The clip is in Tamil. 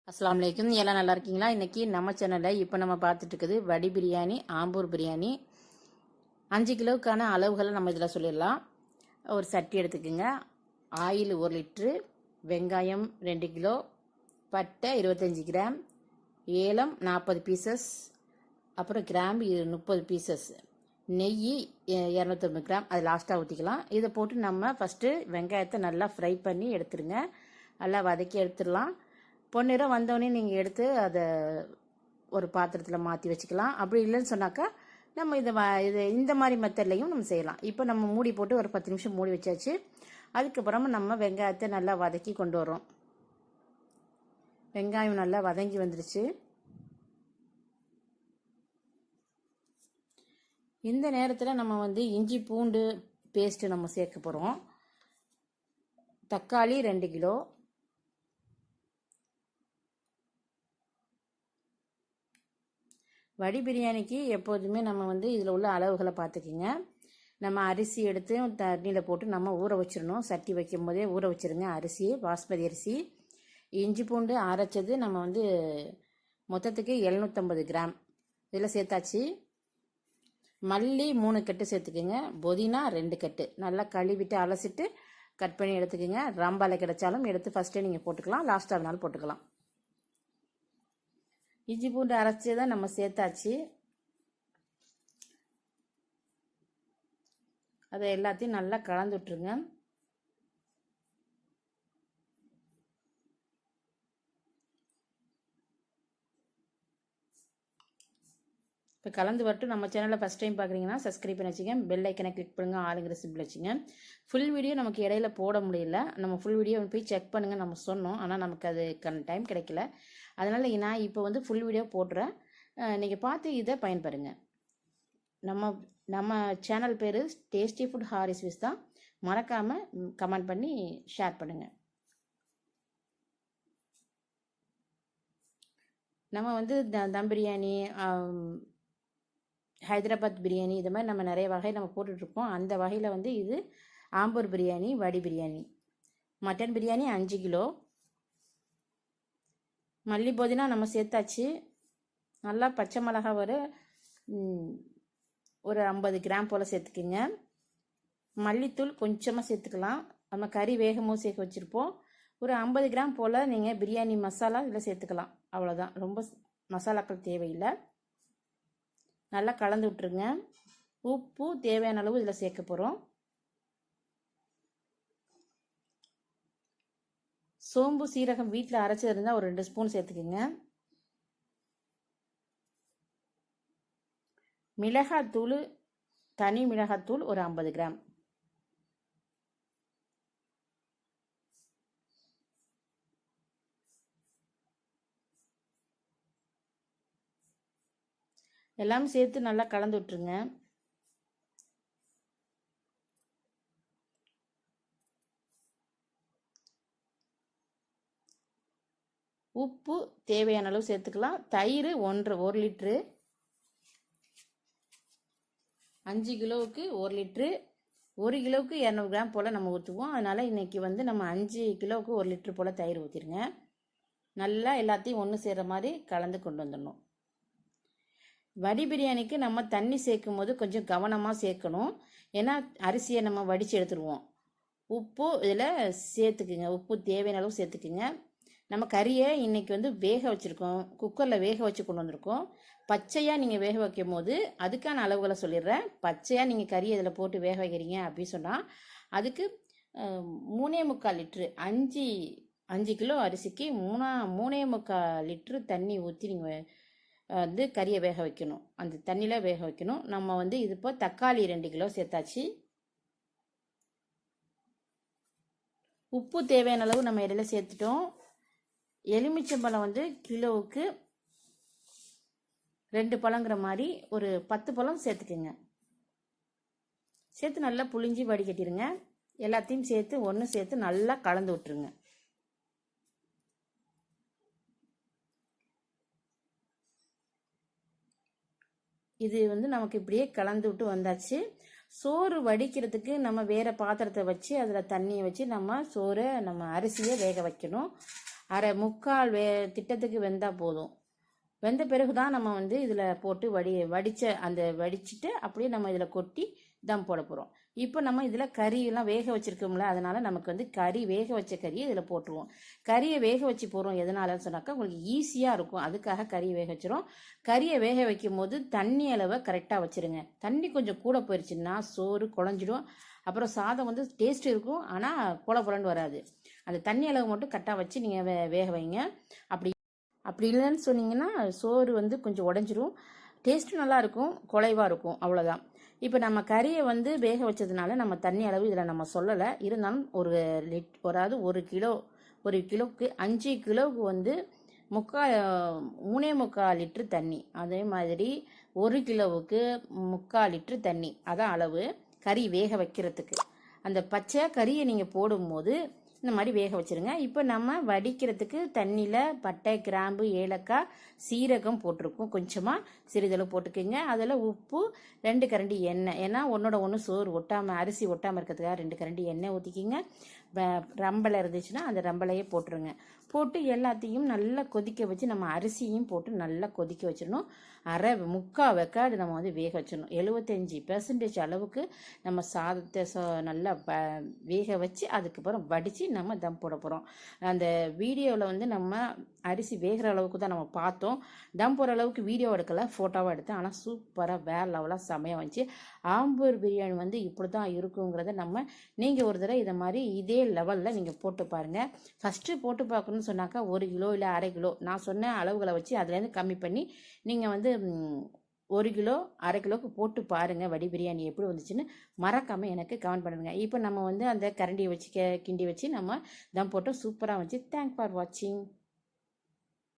அஸ்ஸலாமு அலைக்கும். எல்லாம் நல்லா இருக்கீங்களா? இன்னைக்கு நம்ம சேனலில் இப்போ நம்ம பார்த்துட்டு இருக்குது வடி பிரியாணி, ஆம்பூர் பிரியாணி. 5 கிலோவுக்கான அளவுகளை நம்ம இதில் சொல்லிடலாம். ஒரு சட்டி எடுத்துக்கோங்க, ஆயில் 1 லிட்ரு, வெங்காயம் 2 கிலோ, பட்டை 25 கிராம், ஏலம் 40 பீசஸ், அப்புறம் கிராம்பு 30 பீசஸ், நெய் 250 கிராம், அது லாஸ்ட்டாக ஊற்றிக்கலாம். இதை போட்டு நம்ம ஃபஸ்ட்டு வெங்காயத்தை நல்லா ஃப்ரை பண்ணி எடுத்துருங்க. நல்லா வதக்கி எடுத்துடலாம். பொன்னிறம் வந்தோடனே நீங்கள் எடுத்து அதை ஒரு பாத்திரத்தில் மாற்றி வச்சுக்கலாம். அப்படி இல்லைன்னு சொன்னாக்கா நம்ம இது இந்த மாதிரி மெத்தட்லையும் நம்ம செய்யலாம். இப்போ நம்ம மூடி போட்டு ஒரு 10 நிமிஷம் மூடி வச்சாச்சு. அதுக்கப்புறமா நம்ம வெங்காயத்தை நல்லா வதக்கி கொண்டு வரோம். வெங்காயம் நல்லா வதங்கி வந்துடுச்சு. இந்த நேரத்தில் நம்ம இஞ்சி பூண்டு பேஸ்ட்டு நம்ம சேர்க்க போகிறோம். தக்காளி 2 கிலோ, வடி பிரியாணிக்கு எப்போதுமே நம்ம இதில் உள்ள அளவுகளை பார்த்துக்கிங்க. நம்ம அரிசி எடுத்து தண்ணியில் போட்டு நம்ம ஊற வச்சிடணும். சட்டி வைக்கும் போதே ஊற வச்சிருங்க. அரிசி பாஸ்மதி அரிசி. இஞ்சி பூண்டு அரைச்சது நம்ம மொத்தத்துக்கு 750 கிராம் இதில் சேர்த்தாச்சு. மல்லி 3 கட்டு சேர்த்துக்குங்க. புதினா 2 கட்டு நல்லா கழுவிட்டு அலசிட்டு கட் பண்ணி எடுத்துக்கோங்க. ரம்பாலை கிடைச்சாலும் எடுத்து ஃபஸ்ட்டே நீங்கள் போட்டுக்கலாம், லாஸ்ட்டாக வேணாலும் போட்டுக்கலாம். இஞ்சி பூண்டு அரைச்சி தான் நம்ம சேர்த்தாச்சு. அதை எல்லாத்தையும் நல்லா கலந்து விட்டுருங்க. இப்போ கலந்து வரட்டும். நம்ம சேனலில் ஃபஸ்ட் டைம் பார்க்குறீங்கன்னா சப்ஸ்கிரைப் பண்ணி வச்சுங்க, பெல் ஐக்கனை கிளிக் பண்ணுங்க, ஆளுங்கிற சிம்பிள் வச்சுங்க. ஃபுல் வீடியோ நமக்கு இடையில போட முடியல. நம்ம ஃபுல் வீடியோ போய் செக் பண்ணுங்கள் நம்ம சொன்னோம், ஆனால் நமக்கு அதுக்கான டைம் கிடைக்கல. அதனால் நான் இப்போ ஃபுல் வீடியோ போடுறேன். நீங்கள் பார்த்து இதை பயன்பெறுங்க. நம்ம சேனல் பேர் டேஸ்டி ஃபுட் ஹாரிஸ்விஸ் தான். மறக்காமல் கமெண்ட் பண்ணி ஷேர் பண்ணுங்கள். நம்ம தம் பிரியாணி, ஹைதராபாத் பிரியாணி, இது மாதிரி நம்ம நிறைய வகை நம்ம போட்டுட்ருக்கோம். அந்த வகையில் இது ஆம்பூர் பிரியாணி, வடி பிரியாணி. Mutton biryani 5 kilo. மல்லி புதினா நம்ம சேர்த்தாச்சு. நல்லா பச்சை மிளகா ஒரு 50 கிராம் போல் சேர்த்துக்குங்க. மல்லித்தூள் கொஞ்சமாக சேர்த்துக்கலாம். நம்ம கறி வேகமும் சேர்க்க வச்சுருப்போம். ஒரு 50 கிராம் போல் நீங்கள் பிரியாணி மசாலா இதில் சேர்த்துக்கலாம். அவ்வளோதான், ரொம்ப மசாலாக்கள் தேவையில்லை. நல்லா கலந்து விட்டுருங்க. உப்பு தேவையான அளவு இதில் சேர்க்க போகிறோம். சோம்பு சீரகம் வீட்டில் அரைச்சது இருந்தால் ஒரு 2 ஸ்பூன் சேர்த்துக்குங்க. மிளகாத்தூள், தனி மிளகாத்தூள் ஒரு 50 கிராம். எல்லாம் சேர்த்து நல்லா கலந்து விட்டுருங்க. உப்பு தேவையான அளவு சேர்த்துக்கலாம். தயிர் 1 லிட்ரு. 5 கிலோவுக்கு 1 லிட்ரு. 1 கிலோவுக்கு 200 கிராம் போல் நம்ம ஊற்றுவோம். அதனால் இன்றைக்கி நம்ம 5 கிலோவுக்கு 1 லிட்ரு போல் தயிர் ஊற்றிடுங்க. நல்லா எல்லாத்தையும் ஒன்று சேர்கிற மாதிரி கலந்து கொண்டு வந்துடணும். வடி பிரியாணிக்கு நம்ம தண்ணி சேர்க்கும் போது கொஞ்சம் கவனமாக சேர்க்கணும். ஏன்னா அரிசியை நம்ம வடித்து எடுத்துருவோம். உப்பு இதில் சேர்த்துக்குங்க. உப்பு தேவையான அளவு சேர்த்துக்குங்க. நம்ம கறியை இன்றைக்கி வேக வச்சுருக்கோம். குக்கரில் வேக வச்சு கொண்டு வந்திருக்கோம். பச்சையாக நீங்கள் வேக வைக்கும் போது அதுக்கான அளவுகளை சொல்லிடுறேன். பச்சையாக நீங்கள் கறியை இதில் போட்டு வேக வைக்கிறீங்க அப்படின்னு சொன்னால் அதுக்கு 3.25 லிட்ரு, 5 கிலோ அரிசிக்கு 3.25 லிட்ரு தண்ணி ஊற்றி நீங்கள் கறியை வேக வைக்கணும். அந்த தண்ணியில் வேக வைக்கணும். நம்ம இது இப்போ தக்காளி 2 கிலோ சேர்த்தாச்சு. உப்பு தேவையான அளவு நம்ம இடையில சேர்த்துட்டோம். எலுமிச்சம்பழம் கிலோவுக்கு 2 பழங்கிற மாதிரி ஒரு 10 பழம் சேர்த்துக்குங்க. சேர்த்து நல்லா புளிஞ்சி வடிகட்டிடுங்க. எல்லாத்தையும் சேர்த்து ஒன்று சேர்த்து நல்லா கலந்து விட்டுருங்க. இது நமக்கு இப்படியே கலந்து விட்டு வந்தாச்சு. சோறு வடிக்கிறதுக்கு நம்ம வேறு பாத்திரத்தை வச்சு அதில் தண்ணியை வச்சு நம்ம அரிசியை வேக வைக்கணும். அரை முக்கால் திட்டத்துக்கு வெந்தால் போதும். வெந்த பிறகு தான் நம்ம வந்து இதில் போட்டு வடிச்சிட்டு அப்படியே நம்ம இதில் கொட்டி தம் போட போகிறோம். இப்போ நம்ம இதில் கறியெல்லாம் வேக வச்சுருக்கோம்ல, அதனால் நமக்கு வந்து வேக வச்ச கறியை இதில் போட்டுருவோம். கறியை வேக வச்சு போகிறோம் எதனாலன்னு சொன்னாக்கா உங்களுக்கு ஈஸியாக இருக்கும், அதுக்காக கறியை வேக வச்சிரும். கறியை வேக வைக்கும் போது தண்ணி அளவை கரெக்டாக வச்சுருங்க. தண்ணி கொஞ்சம் கூட போயிடுச்சுன்னா சோறு குழஞ்சிடும். அப்புறம் சாதம் வந்து டேஸ்ட் இருக்கும், ஆனால் குழன்னு வராது. அந்த தண்ணி அளவு மட்டும் கரெக்டாக வச்சு நீங்கள் வேக வைங்க. அப்படி இல்லைன்னு சொன்னீங்கன்னா சோறு வந்து கொஞ்சம் உடஞ்சிரும், டேஸ்ட்டும் நல்லாயிருக்கும், குலைவாக இருக்கும், அவ்வளோதான். இப்போ நம்ம கறியை வந்து வேக வச்சதுனால நம்ம தண்ணி அளவு இதில் நம்ம சொல்லலை. இருந்தாலும் அதாவது 1 கிலோவுக்கு 5 கிலோவுக்கு வந்து 3.25 லிட்டரு தண்ணி. அதே மாதிரி 1 கிலோவுக்கு 3/4 லிட்டரு தண்ணி, அதான் அளவு கறி வேக வைக்கிறதுக்கு. அந்த பச்சை கறியை நீங்கள் போடும்போது இந்த மாதிரி வேக வச்சுருங்க. இப்போ நம்ம வடிக்கிறதுக்கு தண்ணியில் பட்டை, கிராம்பு, ஏலக்காய், சீரகம் போட்டிருக்கோம். கொஞ்சமாக சிறிதளவு போட்டுக்கோங்க. அதில் உப்பு, 2 கரண்டி எண்ணெய். ஏன்னா ஒன்றோட ஒன்று சோறு ஒட்டாமல், அரிசி ஒட்டாமல் இருக்கிறதுக்காக 2 கரண்டி எண்ணெய் ஊற்றிக்கிங்க. ரம்பலை இருந்துச்சுன்னா அந்த ரம்பலையே போட்டுருங்க. போட்டு எல்லாத்தையும் நல்லா கொதிக்க வச்சு நம்ம அரிசியும் போட்டு நல்லா கொதிக்க வச்சிடணும். முக்கால் வெக்காடு நம்ம வந்து வேக வச்சிடணும். 75% அளவுக்கு நம்ம சாதத்தை நல்லா வேக வச்சு அதுக்கப்புறம் வடித்து நம்ம தம் போட போகிறோம். அந்த வீடியோவில் வந்து நம்ம அரிசி வேகிற அளவுக்கு தான் நம்ம பார்த்தோம். தம் போகிற அளவுக்கு வீடியோ எடுக்கலை, ஃபோட்டோவாக எடுத்தேன். ஆனால் சூப்பராக வேறு லெவலாக செமையாக வந்துச்சு. ஆம்பூர் பிரியாணி வந்து இப்படி தான் இருக்குங்கிறத நீங்கள் ஒரு தடவை இதை மாதிரி இதே லெவலில் நீங்கள் போட்டு பாருங்கள். ஃபஸ்ட்டு போட்டு பார்க்கணுன்னு சொன்னாக்கா 1 கிலோ இல்லை அரை கிலோ நான் சொன்ன அளவுகளை வச்சு அதுலேருந்து கம்மி பண்ணி நீங்கள் வந்து 1 கிலோ அரை கிலோவுக்கு போட்டு பாருங்கள். வடி பிரியாணி எப்படி வந்துச்சுன்னு மறக்காமல் எனக்கு கமெண்ட் பண்ணுங்க. இப்போ நம்ம வந்து அந்த கரண்டியை வச்சு கிண்டி வச்சு நம்ம தம் போட்டோம். சூப்பராக வந்துச்சு. தேங்க்ஸ் ஃபார் வாட்சிங்.